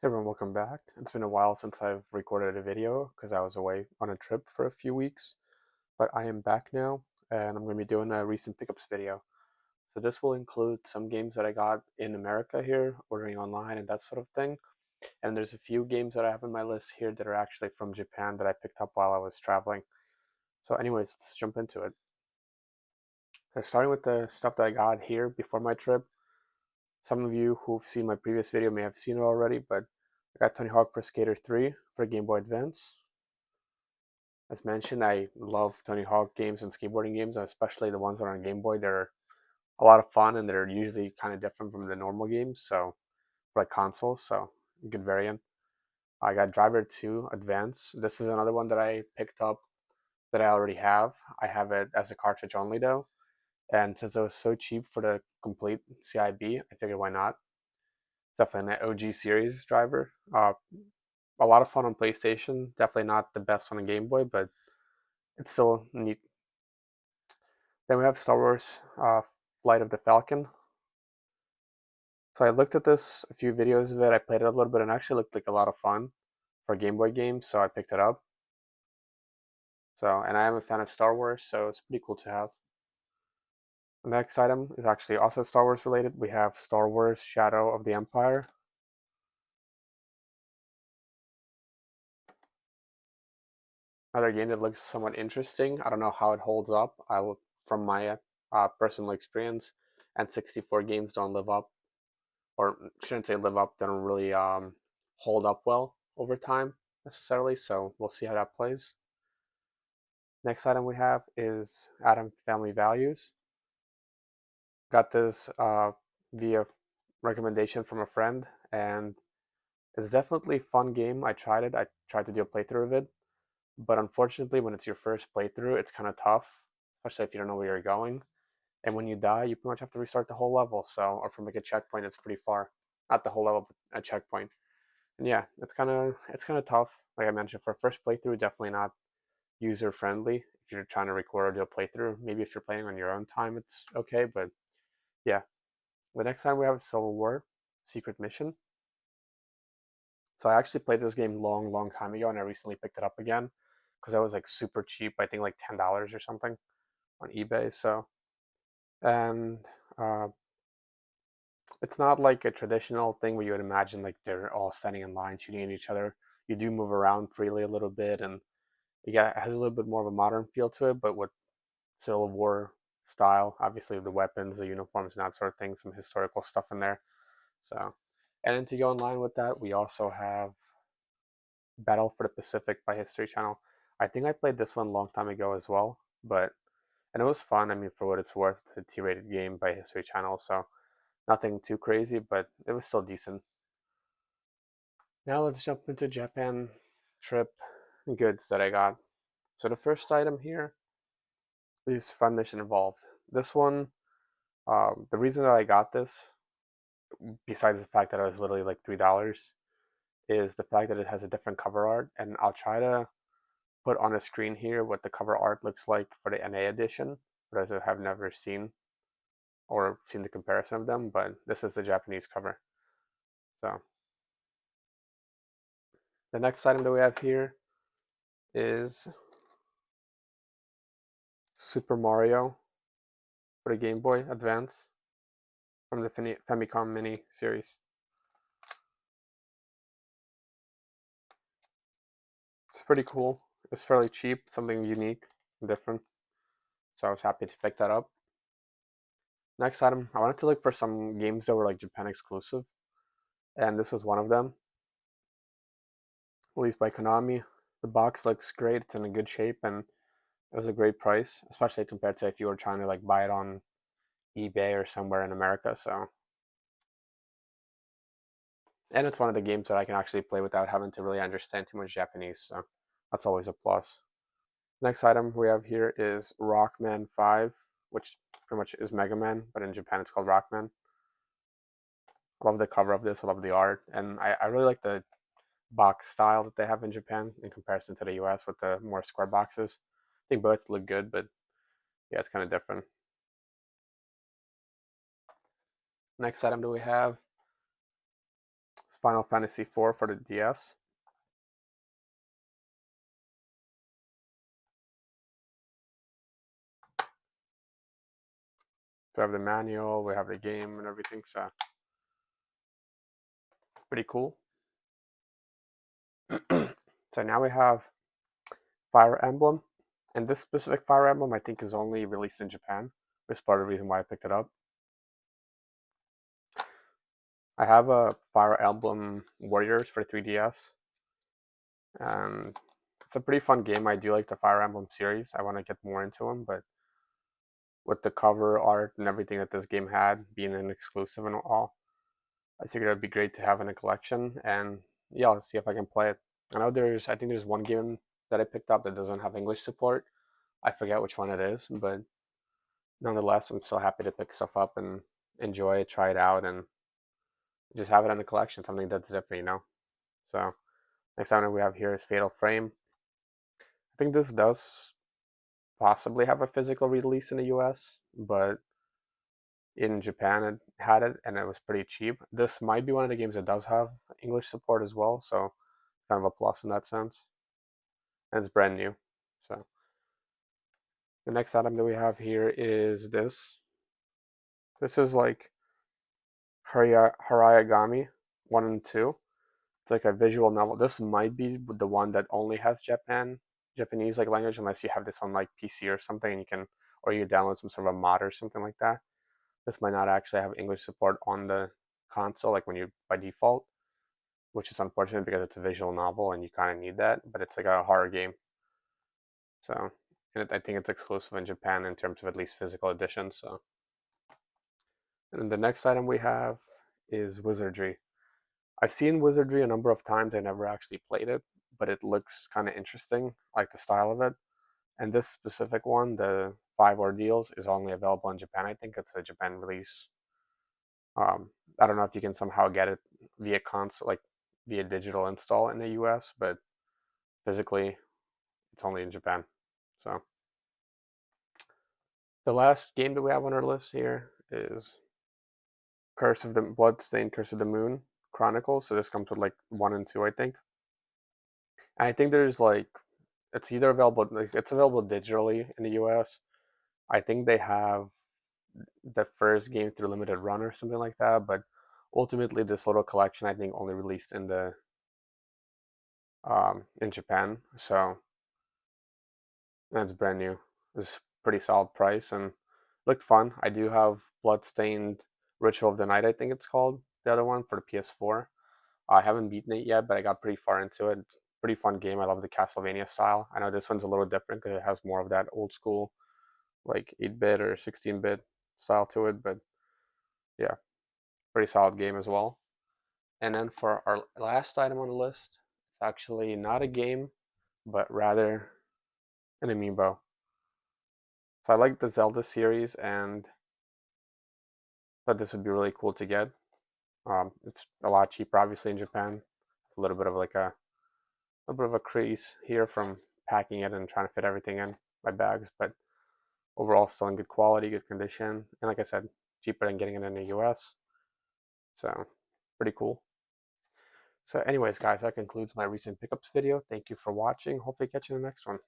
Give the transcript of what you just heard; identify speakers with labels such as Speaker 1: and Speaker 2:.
Speaker 1: Hey everyone, welcome back. It's been a while since I've recorded a video because I was away on a trip for a few weeks, but I am back now and I'm going to be doing a recent pickups video. So this will include some games that I got in America here, ordering online and that sort of thing. And there's a few games that I have on my list here that are actually from Japan that I picked up while I was traveling. So anyways, let's jump into it. So starting with the stuff that I got here before my trip, some of you who've seen my previous video may have seen it already, but I got Tony Hawk Pro Skater 3 for Game Boy Advance. As mentioned, I love Tony Hawk games and skateboarding games, especially the ones that are on Game Boy. They're a lot of fun and they're usually kind of different from the normal games, so for like consoles, so good variant. I got Driver 2 Advance. This is another one that I picked up that I already have. I have it as a cartridge only though, and since it was so cheap for the complete CIB, I figured why not. It's definitely an OG series driver. A lot of fun on PlayStation. Definitely not the best on a Game Boy, but it's still neat. Then we have Star Wars Flight of the Falcon. So I looked at this, a few videos of it, I played it a little bit, and it actually looked like a lot of fun for a Game Boy game, so I picked it up. So, and I am a fan of Star Wars, so it's pretty cool to have. The next item is actually also Star Wars related. We have Star Wars Shadow of the Empire. Another game that looks somewhat interesting. I don't know how it holds up. I will, from my personal experience, N64 games don't live up, or shouldn't say live up. They don't really hold up well over time necessarily. So we'll see how that plays. Next item we have is Atom Family Values. Got this via recommendation from a friend, and it's definitely a fun game. I tried it. I tried to do a playthrough of it, but unfortunately, when it's your first playthrough, it's kind of tough, especially if you don't know where you're going. And when you die, you pretty much have to restart the whole level. So, or from like a checkpoint, it's pretty far. Not the whole level, but a checkpoint. And yeah, it's kind of tough. Like I mentioned, for a first playthrough, definitely not user friendly. If you're trying to record or do a playthrough, maybe if you're playing on your own time, it's okay. But yeah, the next time we have Civil War Secret Mission. So I actually played this game long, long time ago, and I recently picked it up again because it was like super cheap. I think like $10 or something on eBay. So and uh, it's not like a traditional thing where you would imagine like they're all standing in line shooting at each other. You do move around freely a little bit, and yeah, it has a little bit more of a modern feel to it, but with Civil War style. Obviously, the weapons, the uniforms, and that sort of thing. Some historical stuff in there. So, and then to go in line with that, we also have Battle for the Pacific by History Channel. I think I played this one a long time ago as well, but and it was fun. I mean, for what it's worth, it's a T-rated game by History Channel, so nothing too crazy, but it was still decent. Now let's jump into Japan trip goods that I got. So the first item here is Fun Mission Involved. This one, the reason that I got this, besides the fact that it was literally like $3, is the fact that it has a different cover art, and I'll try to put on a screen here what the cover art looks like for the NA edition, but as I have never seen or seen the comparison of them, but this is the Japanese cover. So the next item that we have here is Super Mario for the Game Boy Advance from the Famicom Mini series. It's pretty cool. It's fairly cheap, something unique and different. So I was happy to pick that up. Next item, I wanted to look for some games that were like Japan exclusive, and this was one of them, released by Konami. The box looks great, it's in a good shape, and it was a great price, especially compared to if you were trying to like buy it on eBay or somewhere in America. So, and it's one of the games that I can actually play without having to really understand too much Japanese. So that's always a plus. Next item we have here is Rockman 5, which pretty much is Mega Man, but in Japan it's called Rockman. I love the cover of this, I love the art, and I really like the box style that they have in Japan in comparison to the US with the more square boxes. I think both look good, but yeah, it's kind of different. Next item that we have Final Fantasy IV for the DS. So we have the manual, we have the game and everything, so pretty cool. So now we have Fire Emblem, and this specific Fire Emblem I think is only released in Japan, which is part of the reason why I picked it up. I have a Fire Emblem Warriors for 3DS, and it's a pretty fun game. I do like the Fire Emblem series. I want to get more into them, but with the cover art and everything that this game had, being an exclusive and all, I figured it'd be great to have in a collection. And yeah, let's see if I can play it. I think there's one game that I picked up that doesn't have English support. I forget which one it is, but nonetheless, I'm still happy to pick stuff up and enjoy it, try it out, and just have it in the collection, something that's different. So next item we have here is Fatal Frame. I think this does possibly have a physical release in the US, but in Japan it had it and it was pretty cheap. This might be one of the games that does have English support as well, so it's kind of a plus in that sense. And it's brand new. So the next item that we have here is this. This is like Harayagami 1 and 2. It's like a visual novel. This might be the one that only has Japanese like language, unless you have this on like PC or something, and or you download some sort of a mod or something like that. This might not actually have English support on the console, like when you by default, which is unfortunate because it's a visual novel and you kind of need that. But it's like a horror game, so I think it's exclusive in Japan in terms of at least physical editions. So, and then the next item we have is Wizardry. I've seen Wizardry a number of times. I never actually played it, but it looks kind of interesting, like the style of it. And this specific one, the Five Ordeals, is only available in Japan. I think it's a Japan release. I don't know if you can somehow get it via console, like via digital install in the US, but physically, it's only in Japan. So the last game that we have on our list here is Curse of the Bloodstained Curse of the Moon Chronicles. So this comes with like 1 and 2, I think. And I think there's like it's either available like it's available digitally in the US. I think they have the first game through limited run or something like that, but ultimately this little collection I think only released in Japan. So that's brand new. It's pretty solid price and looked fun. I do have Bloodstained Ritual of the Night, I think it's called, the other one for the PS4. I haven't beaten it yet, but I got pretty far into it. It's a pretty fun game. I love the Castlevania style. I know this one's a little different because it has more of that old school, like 8-bit or 16-bit style to it, but yeah, pretty solid game as well. And then for our last item on the list, it's actually not a game, but rather an amiibo. So I like the Zelda series and thought this would be really cool to get. It's a lot cheaper, obviously, in Japan. A little bit of like a bit of a crease here from packing it and trying to fit everything in my bags, but overall still in good quality, good condition, and like I said, cheaper than getting it in the US. So pretty cool. So anyways, guys, that concludes my recent pickups video. Thank you for watching. Hopefully catch you in the next one.